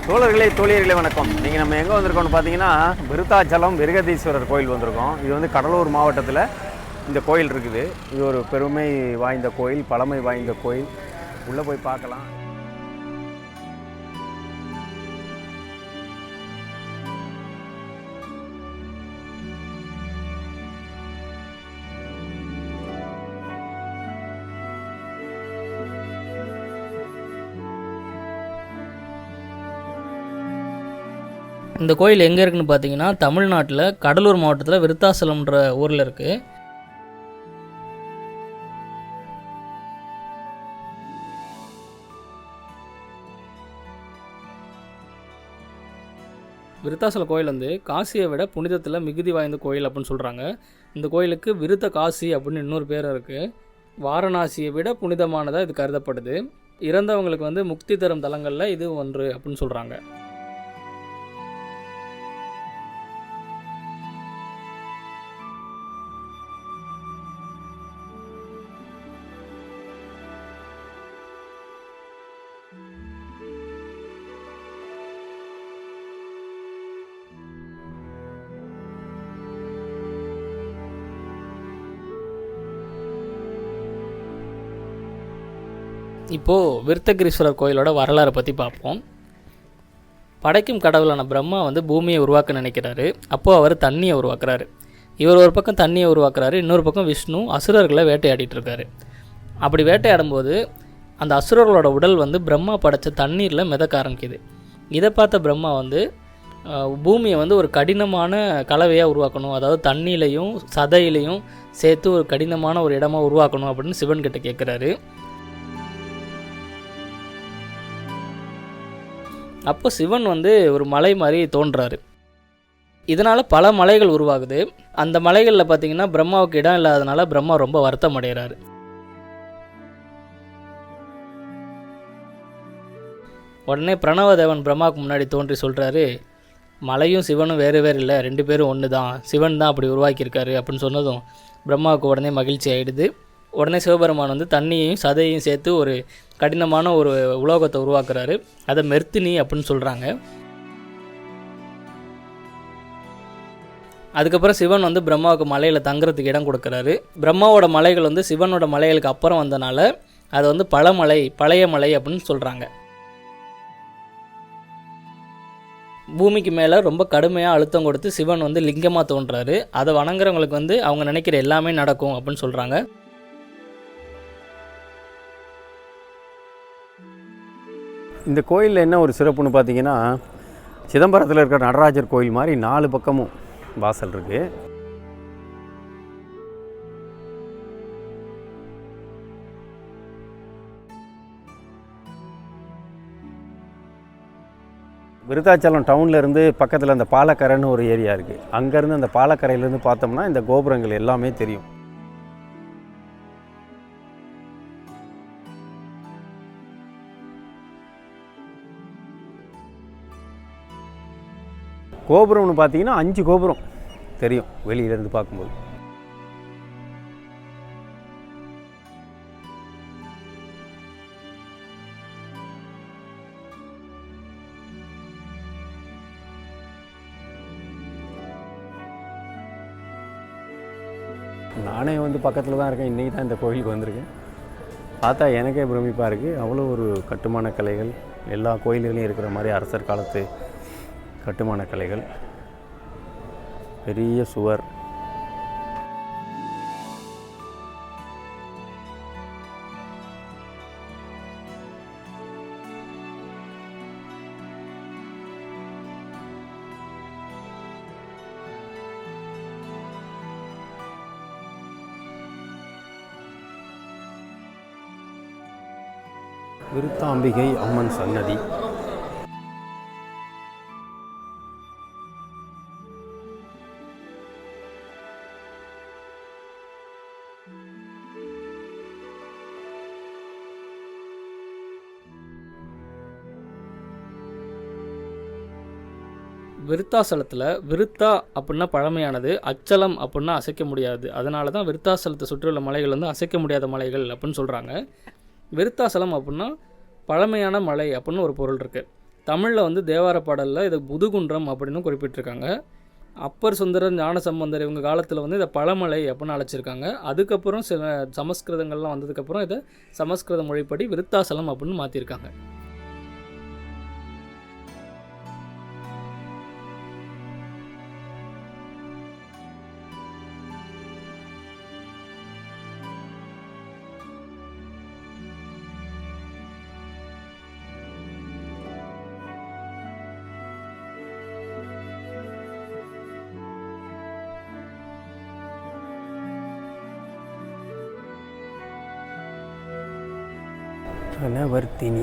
தோழர்களே தோழியர்களே வணக்கம். நீங்கள் நம்ம எங்கே வந்திருக்கோம்னு பார்த்தீங்கன்னா விருத்தாச்சலம் விருகதீஸ்வரர் கோயில் வந்திருக்கோம். இது வந்து கடலூர் மாவட்டத்தில் இந்த கோயில் இருக்குது. இது ஒரு பெருமை வாய்ந்த கோயில், பழமை வாய்ந்த கோயில். உள்ளே போய் பார்க்கலாம். இந்த கோயில் எங்கே இருக்குதுன்னு பார்த்தீங்கன்னா தமிழ்நாட்டில் கடலூர் மாவட்டத்தில் விருத்தாசலம்ன்ற ஊரில் இருக்குது. விருத்தாசலம் கோயில் வந்து காசியை விட புனிதத்தில் மிகுதி வாய்ந்த கோயில் அப்படின்னு சொல்கிறாங்க. இந்த கோயிலுக்கு விருத்த காசி அப்படின்னு இன்னொரு பேர் இருக்குது. வாரணாசியை விட புனிதமானதாக இது கருதப்படுது. இறந்தவங்களுக்கு வந்து முக்தி தரும் தலங்களில் இது ஒன்று அப்படின்னு சொல்கிறாங்க. இப்போது விருத்தகிரீஸ்வரர் கோயிலோட வரலாறை பற்றி பார்ப்போம். படைக்கும் கடவுளான பிரம்மா வந்து பூமியை உருவாக்க நினைக்கிறாரு. அப்போது அவர் தண்ணியை உருவாக்குறாரு. இவர் ஒரு பக்கம் தண்ணியை உருவாக்குறாரு, இன்னொரு பக்கம் விஷ்ணு அசுரர்களை வேட்டையாடிட்டு இருக்காரு. அப்படி வேட்டையாடும்போது அந்த அசுரர்களோட உடல் வந்து பிரம்மா படைத்த தண்ணீரில் மிதக்க ஆரம்பிக்குது. இதை பார்த்த பிரம்மா வந்து பூமியை வந்து ஒரு கடினமான கலவையாக உருவாக்கணும், அதாவது தண்ணியிலையும் சதையிலையும் சேர்த்து ஒரு கடினமான ஒரு இடமா உருவாக்கணும் அப்படின்னு சிவன் கிட்ட கேட்குறாரு. அப்போ சிவன் வந்து ஒரு மலை மாதிரி தோன்றாரு. இதனால் பல மலைகள் உருவாகுது. அந்த மலைகளில் பார்த்திங்கன்னா பிரம்மாவுக்கு இடம் இல்லாதனால பிரம்மா ரொம்ப வருத்தம் அடைகிறாரு. உடனே பிரணவதேவன் பிரம்மாவுக்கு முன்னாடி தோன்றி சொல்கிறாரு, மலையும் சிவனும் வேறு வேறு இல்லை, ரெண்டு பேரும் ஒன்று தான், சிவன் தான் அப்படி உருவாக்கியிருக்காரு அப்படின்னு சொன்னதும் பிரம்மாவுக்கு உடனே மகிழ்ச்சி ஆகிடுது. உடனே சிவபெருமான் வந்து தண்ணியையும் சதையையும் சேர்த்து ஒரு கடினமான ஒரு உலோகத்தை உருவாக்குறாரு. அதை மெர்த்தினி அப்படின்னு சொல்கிறாங்க. அதுக்கப்புறம் சிவன் வந்து பிரம்மாவுக்கு மலையில் தங்குறதுக்கு இடம் கொடுக்குறாரு. பிரம்மாவோட மலைகள் வந்து சிவனோட மலைகளுக்கு அப்புறம் வந்தனால அது வந்து பழமலை, பழைய மலை அப்படின்னு சொல்கிறாங்க. பூமிக்கு மேலே ரொம்ப கடுமையாக அழுத்தம் கொடுத்து சிவன் வந்து லிங்கமாக தோன்றாரு. அதை வணங்குறவங்களுக்கு வந்து அவங்க நினைக்கிற எல்லாமே நடக்கும் அப்படின்னு சொல்கிறாங்க. இந்த கோயிலில் என்ன ஒரு சிறப்புன்னு பார்த்தீங்கன்னா, சிதம்பரத்தில் இருக்கிற நடராஜர் கோயில் மாதிரி 4 பக்கமும் வாசல் இருக்குது. விருத்தாச்சலம் டவுன்லேருந்து பக்கத்தில் அந்த பாலக்கரைன்னு ஒரு ஏரியா இருக்குது. அங்கேருந்து அந்த பாலக்கரையிலேருந்து பார்த்தோம்னா இந்த கோபுரங்கள் எல்லாமே தெரியும். கோபுரம்னு பார்த்தீங்கன்னா 5 கோபுரம் தெரியும் வெளியிலேருந்து பார்க்கும்போது. நானே வந்து பக்கத்தில் தான் இருக்கேன். இன்றைக்கி தான் இந்த கோயிலுக்கு வந்திருக்கேன். பார்த்தா எனக்கே பிரமிப்பாக இருக்குது. அவ்வளோ ஒரு கட்டுமான கலைகள், எல்லா கோயில்களையும் இருக்கிற மாதிரி அரசர் காலத்து கட்டுமான கலைகள், பெரிய சுவர். விருத்தாம்பிகை அம்மன் சன்னதி. விருத்தாசலத்தில் விருத்தா அப்படின்னா பழமையானது, அச்சலம் அப்படின்னா அசைக்க முடியாது. அதனால தான் விருத்தாசலத்தை சுற்றியுள்ள மலைகள் வந்து அசைக்க முடியாத மலைகள் அப்படின்னு சொல்கிறாங்க. விருத்தாசலம் அப்படின்னா பழமையான மலை அப்படின்னு ஒரு பொருள் இருக்குது. தமிழில் வந்து தேவார பாடலில் இது முதுகுன்றம் அப்படின்னு குறிப்பிட்டிருக்காங்க. அப்பர் சுந்தரர் ஞானசம்பந்தர் இவங்க காலத்தில் வந்து இதை பழமலை அப்படின்னு அழைச்சிருக்காங்க. அதுக்கப்புறம் சில சமஸ்கிருதங்கள்லாம் வந்ததுக்கப்புறம் இதை சமஸ்கிருத மொழிப்படி விருத்தாசலம் அப்படின்னு மாற்றிருக்காங்க. கனவர்த்தினி.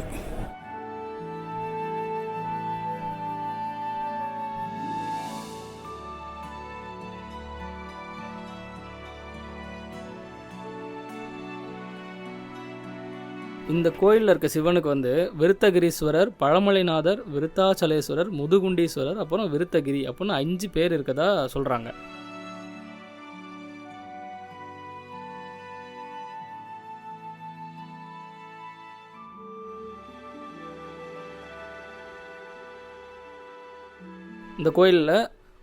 இந்த கோயிலில் இருக்க சிவனுக்கு வந்து விருத்தகிரீஸ்வரர், பழமலைநாதர், விருத்தாச்சலேஸ்வரர், முதுகுண்டீஸ்வரர், அப்புறம் விருத்தகிரி அப்படின்னு 5 பேர் இருக்கதா சொல்கிறாங்க. இந்த கோயிலில்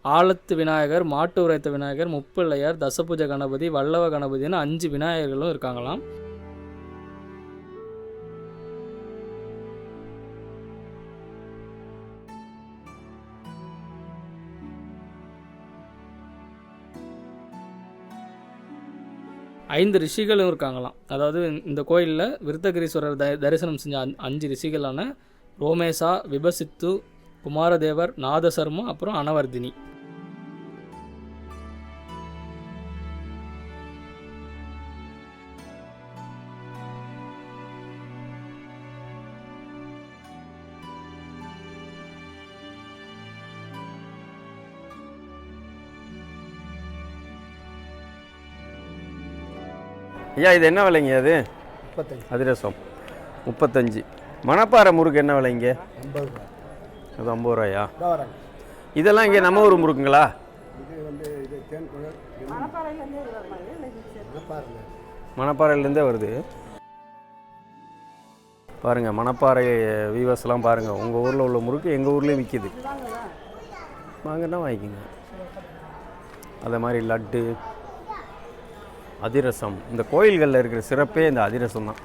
ஆலத்து விநாயகர், மாட்டு உரைத்த விநாயகர், முப்பிள்ளையார், தசபுஜ கணபதி, வல்லவ கணபதினு 5 விநாயகர்களும் இருக்காங்களாம். ஐந்து ரிஷிகளும் இருக்காங்களாம். அதாவது இந்த கோயிலில் விருத்தகிரீஸ்வரர் தரிசனம் செஞ்ச 5 ரிஷிகளான ரோமேசா, விபசித்து, குமாரதேவர், நாதசர்மா, அப்புறம் அனவர்தினி. ஐயா இது என்ன விலைங்க? அது 35. அதிரசம் 35. மணப்பாறை முறுக்கு என்ன விலைங்க? 50 ரூபா. அது 50 ரூபாயா? இதான் வராங்க. இதெல்லாம் இங்கே நம்ம ஊர் முறுக்குங்களா? இது வந்து இது தேன்குழல் மணப்பாறையிலேருந்தே வருது. பாருங்கள், மணப்பாறை வீவர்ஸ்லாம் பாருங்கள். உங்கள் ஊரில் உள்ள முறுக்கு எங்கள் ஊர்லேயும் விற்கிது. வாங்கன்னா வாங்கிக்கோங்க. அதே மாதிரி லட்டு, அதிரசம். இந்த கோயில்களில் இருக்கிற சிறப்பே இந்த அதிரசம் தான்.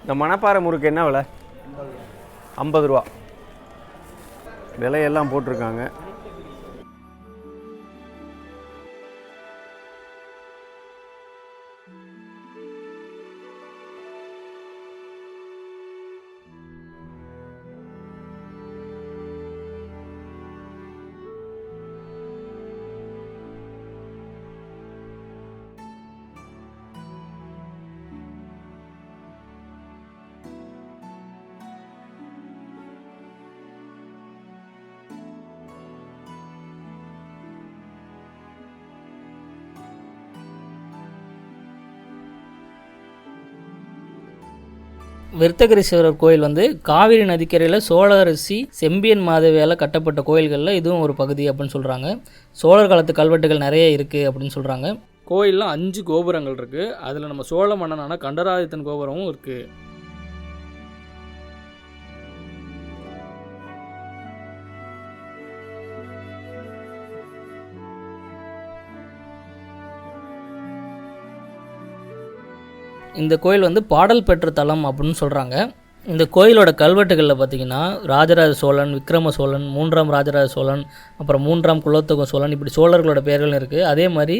இந்த மணப்பாறை முறுக்கு என்ன விலை? 50 ரூபா. விலையெல்லாம் போட்டிருக்காங்க. விருத்தகிரீஸ்வரர் கோயில் வந்து காவிரி நதிக்கரையில் சோழரசி செம்பியன் மாதவியால் கட்டப்பட்ட கோயில்களில் இதுவும் ஒரு பகுதி அப்படின்னு சொல்கிறாங்க. சோழர் காலத்து கல்வெட்டுகள் நிறைய இருக்குது அப்படின்னு சொல்கிறாங்க. கோயிலில் 5 கோபுரங்கள் இருக்குது. அதில் நம்ம சோழ மன்னனான கண்டராதித்தன் கோபுரமும் இருக்குது. இந்த கோயில் வந்து பாடல் பெற்ற தலம் அப்படின்னு சொல்கிறாங்க. இந்த கோயிலோட கல்வெட்டுகளில் பார்த்திங்கன்னா ராஜராஜ சோழன், விக்ரம சோழன், 3ஆம் ராஜராஜ சோழன், அப்புறம் 3ஆம் குலோத்துங்க சோழன், இப்படி சோழர்களோட பேர்களும் இருக்குது. அதே மாதிரி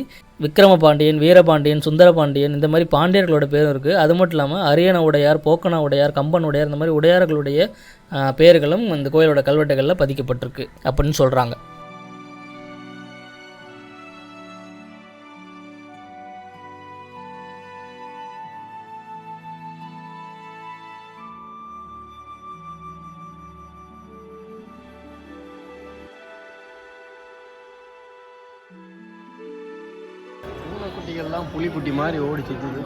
விக்ரம பாண்டியன், வீரபாண்டியன், சுந்தரபாண்டியன், இந்த மாதிரி பாண்டியர்களோட பேரும் இருக்குது. அது மட்டும் இல்லாமல் அரியண உடையார், போக்கன உடையார், கம்பன் உடையார், இந்த மாதிரி உடையார்களுடைய பேர்களும் இந்த கோயிலோட கல்வெட்டுகளில் பதிக்கப்பட்டிருக்கு அப்படின்னு சொல்கிறாங்க. குட்டிகள்லாம் புலிக்குட்டி மாதிரி ஓடி சுற்றுது.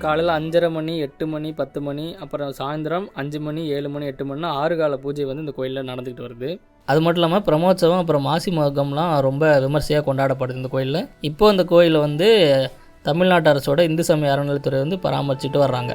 காலையில் 5:30 மணி, 8 மணி, 10 மணி, அப்புறம் சாயந்தரம் 5 மணி, 7 மணி, 8 மணினா 6 கால பூஜை வந்து இந்த கோயிலில் நடந்துக்கிட்டு வருது. அது மட்டும் இல்லாமல் பிரம்மோற்சவம் அப்புறம் மாசி மகம்லாம் ரொம்ப விமர்சையாக கொண்டாடப்படுது இந்த கோயிலில். இப்போ இந்த கோயிலை வந்து தமிழ்நாட்டு அரசோட இந்து சமய அறநிலையத்துறை வந்து பராமரிச்சுட்டு வர்றாங்க.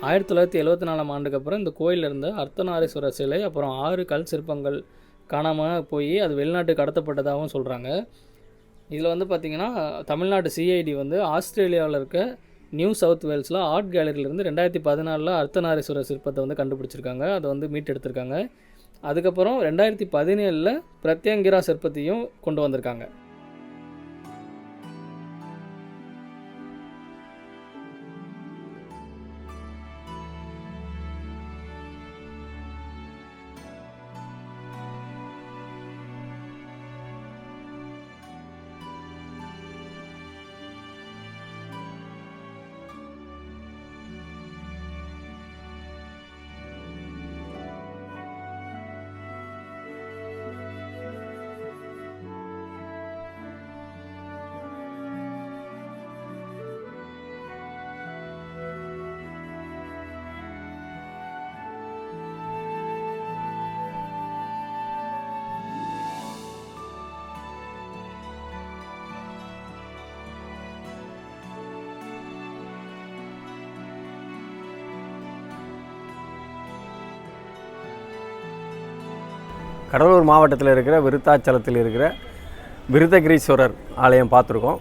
ஆயிரத்தி 1974 ஆண்டுக்கு அப்புறம் இந்த கோயிலில் இருந்த அர்த்தநாரீஸ்வரர் சிலை அப்புறம் 6 கல் சிற்பங்கள் காணாமல் போய் அது வெளிநாட்டுக்கு கடத்தப்பட்டதாகவும் சொல்கிறாங்க. இதில் வந்து பார்த்திங்கன்னா தமிழ்நாடு சிஐடி வந்து ஆஸ்திரேலியாவில் இருக்க நியூ சவுத் வேல்ஸில் ஆர்ட் கேலரியிலேருந்து 2014 அர்த்தநாரீஸ்வரர் சிற்பத்தை வந்து கண்டுபிடிச்சிருக்காங்க. அதை வந்து மீட்டெடுத்திருக்காங்க. அதுக்கப்புறம் 2017 பிரத்யங்கிரா சிற்பத்தையும் கொண்டு வந்திருக்காங்க. கடலூர் மாவட்டத்தில் இருக்கிற விருத்தாச்சலத்தில் இருக்கிற விருதகிரீஸ்வரர் ஆலயம் பார்த்துருக்கோம்.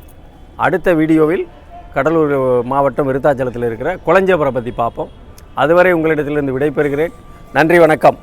அடுத்த வீடியோவில் கடலூர் மாவட்டம் விருத்தாச்சலத்தில் இருக்கிற குளஞ்சபுரம் பற்றி பார்ப்போம். அதுவரை உங்களிடத்திலிருந்து விடைபெறுகிறேன். நன்றி, வணக்கம்.